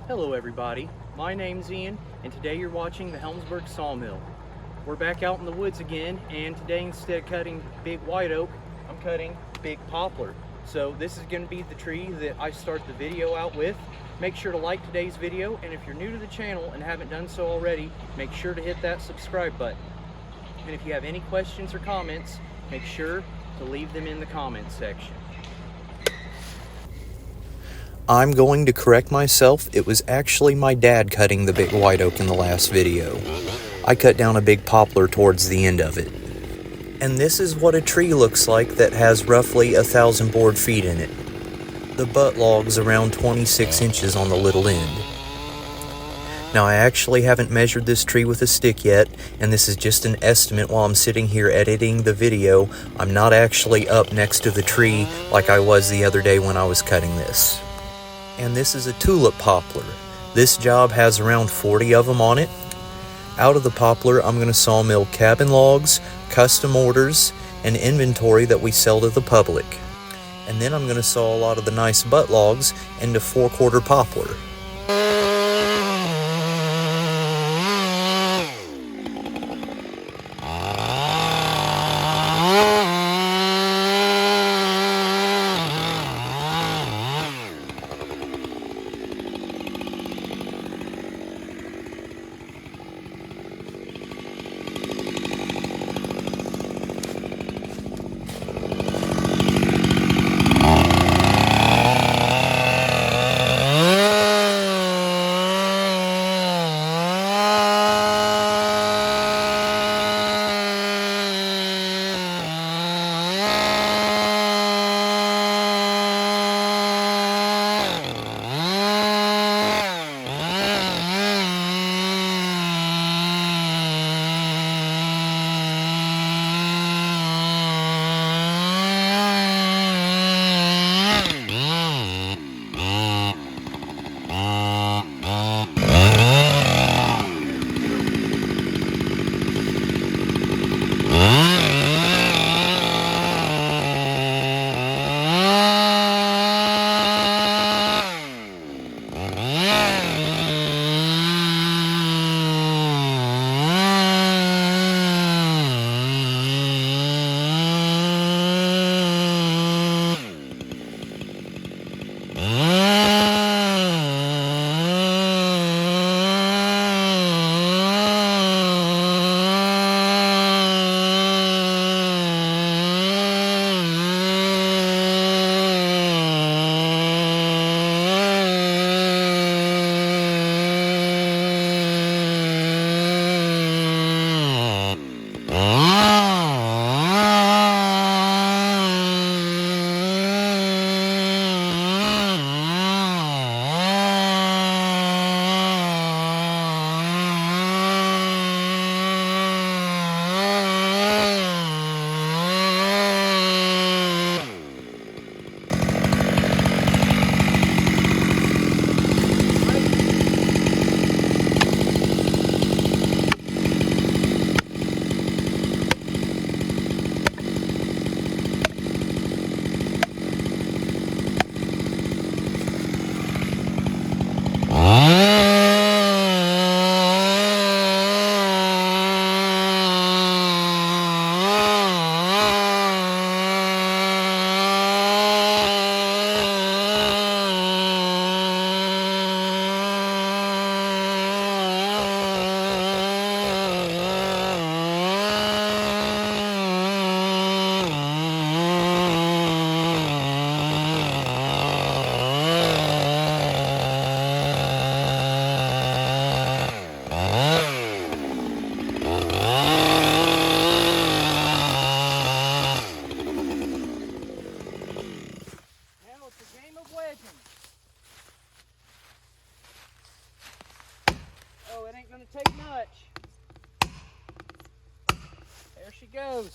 Hello everybody, my name's Ian and today you're watching the Helmsburg Sawmill. We're back out in the woods again, and today instead of cutting big white oak, I'm cutting big poplar. So this is going to be the tree that I start the video out with. Make sure to like today's video, and if you're new to the channel and haven't done so already, make sure to hit that subscribe button. And if you have any questions or comments, make sure to leave them in the comments section. I'm going to correct myself. It was actually my dad cutting the big white oak in the last video. I cut down a big poplar towards the end of it. And this is what a tree looks like that has roughly 1,000 board feet in it. The butt log's around 26 inches on the little end. Now I actually haven't measured this tree with a stick yet, and this is just an estimate while I'm sitting here editing the video. I'm not actually up next to the tree like I was the other day when I was cutting this. And this is a tulip poplar. This job has around 40 of them on it. Out of the poplar, I'm going to sawmill cabin logs, custom orders, and inventory that we sell to the public. And then I'm going to saw a lot of the nice butt logs into 4/4 poplar. Oh, it ain't gonna take much. There she goes.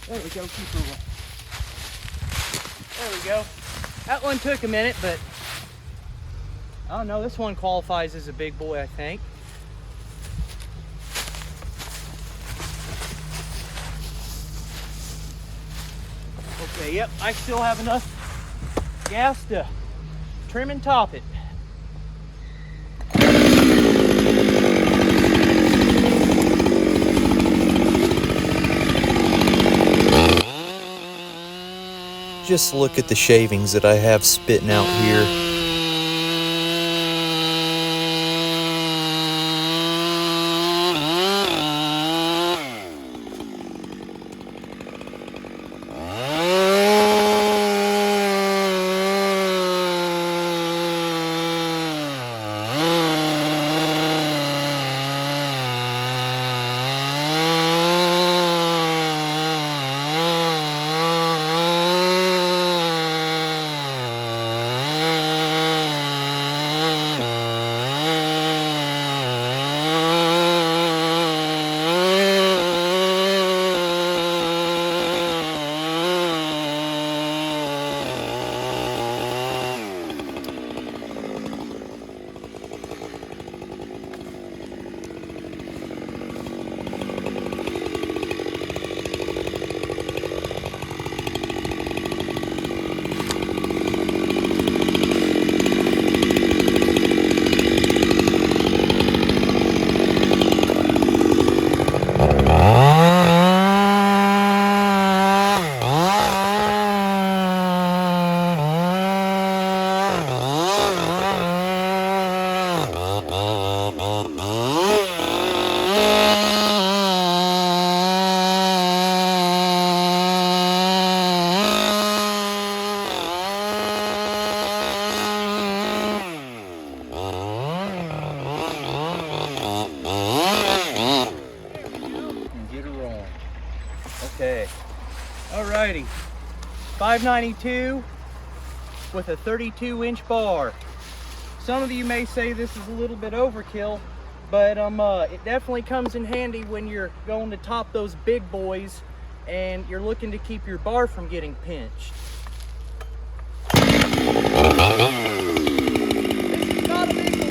There we go, keep her. There we go. That one took a minute, but Oh no, this one qualifies as a big boy, I think. Okay, yep, I still have enough gas to trim and top it. Just look at the shavings that I have spitting out here. Okay, alrighty, 592 with a 32-inch bar. Some of you may say this is a little bit overkill, but it definitely comes in handy when you're going to top those big boys and you're looking to keep your bar from getting pinched. This is not a big boy.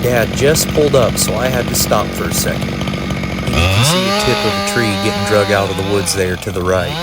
Dad just pulled up, so I had to stop for a second. And you can see a tip of a tree getting drug out of the woods there to the right.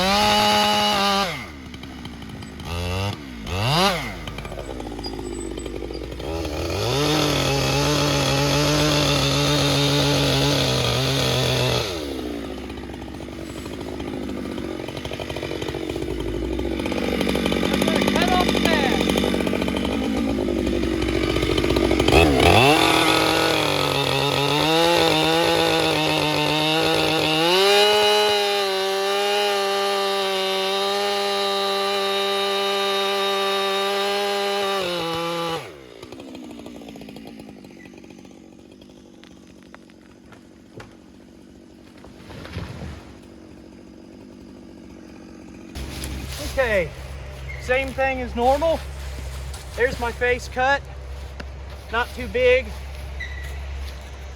Okay, same thing as normal. There's my face cut, not too big.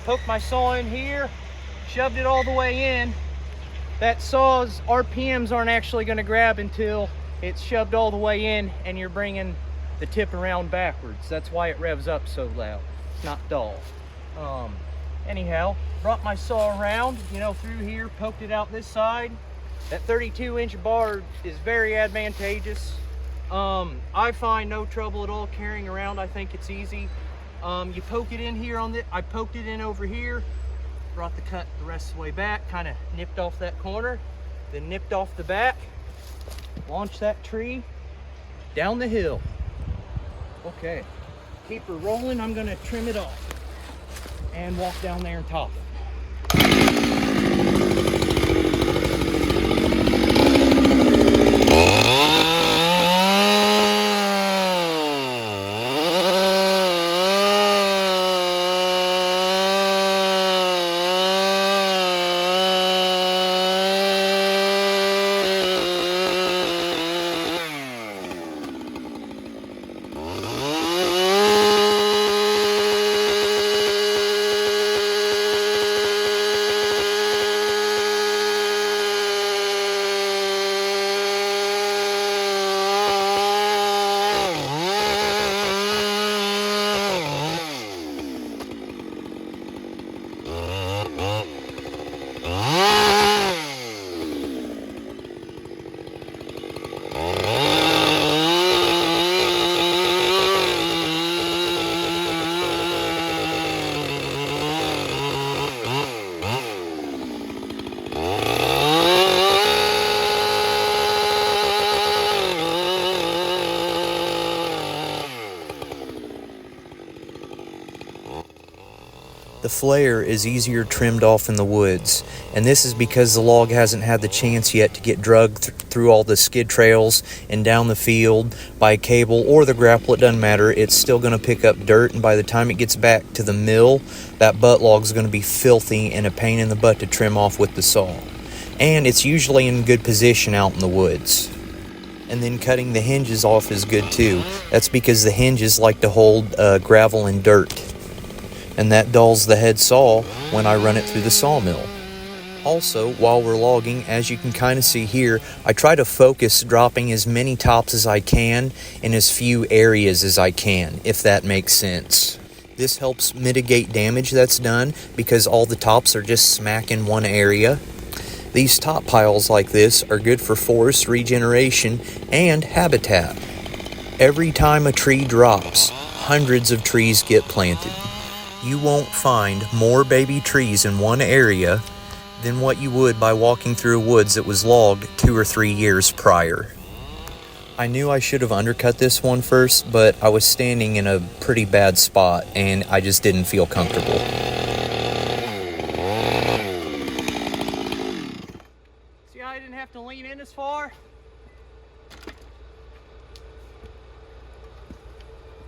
Poked my saw in here, shoved it all the way in. That saw's RPMs aren't actually going to grab until it's shoved all the way in and you're bringing the tip around backwards. That's why it revs up so loud. It's not dull. Anyhow, brought my saw around, through here, poked it out this side. That 32-inch bar is very advantageous. I find no trouble at all carrying around. I think it's easy. You poke it in here I poked it in over here, brought the cut the rest of the way back, kind of nipped off that corner, then nipped off the back, launched that tree down the hill. Okay, keep her rolling. I'm gonna trim it off and walk down there and top it. The flare is easier trimmed off in the woods, and this is because the log hasn't had the chance yet to get dragged through all the skid trails and down the field by a cable or the grapple. It doesn't matter. It's still going to pick up dirt, and by the time it gets back to the mill, that butt log is going to be filthy and a pain in the butt to trim off with the saw. And it's usually in good position out in the woods. And then cutting the hinges off is good too. That's because the hinges like to hold gravel and dirt, and that dulls the head saw when I run it through the sawmill. Also, while we're logging, as you can kind of see here, I try to focus dropping as many tops as I can in as few areas as I can, if that makes sense. This helps mitigate damage that's done because all the tops are just smack in one area. These top piles like this are good for forest regeneration and habitat. Every time a tree drops, hundreds of trees get planted. You won't find more baby trees in one area than what you would by walking through a woods that was logged 2 or 3 years prior. I knew I should have undercut this one first, but I was standing in a pretty bad spot and I just didn't feel comfortable. See how I didn't have to lean in as far?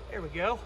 There we go.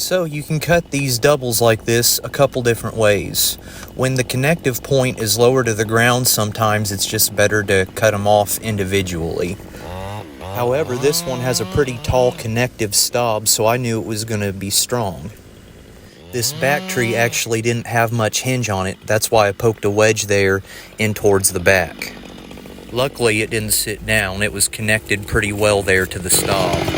So you can cut these doubles like this a couple different ways. When the connective point is lower to the ground, sometimes it's just better to cut them off individually. However, this one has a pretty tall connective stub, so I knew it was going to be strong. This back tree actually didn't have much hinge on it, that's why I poked a wedge there in towards the back. Luckily it didn't sit down, it was connected pretty well there to the stub.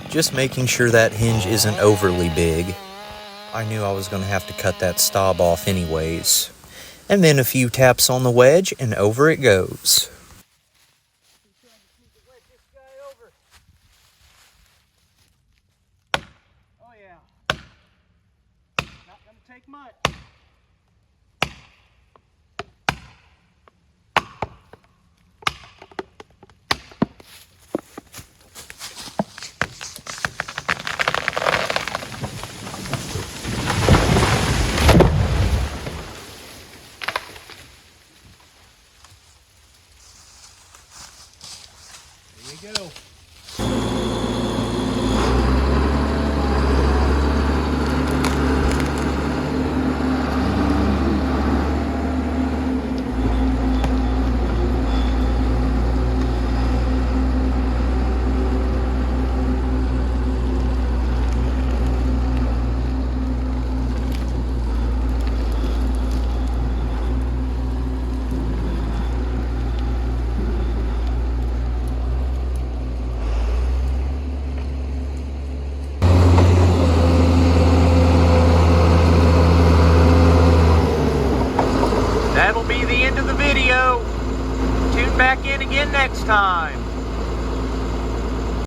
Just making sure that hinge isn't overly big. I knew I was going to have to cut that stub off anyways. And then a few taps on the wedge and over it goes. Oh yeah. Not gonna take much. There you go. That'll be the end of the video. Tune back in again next time.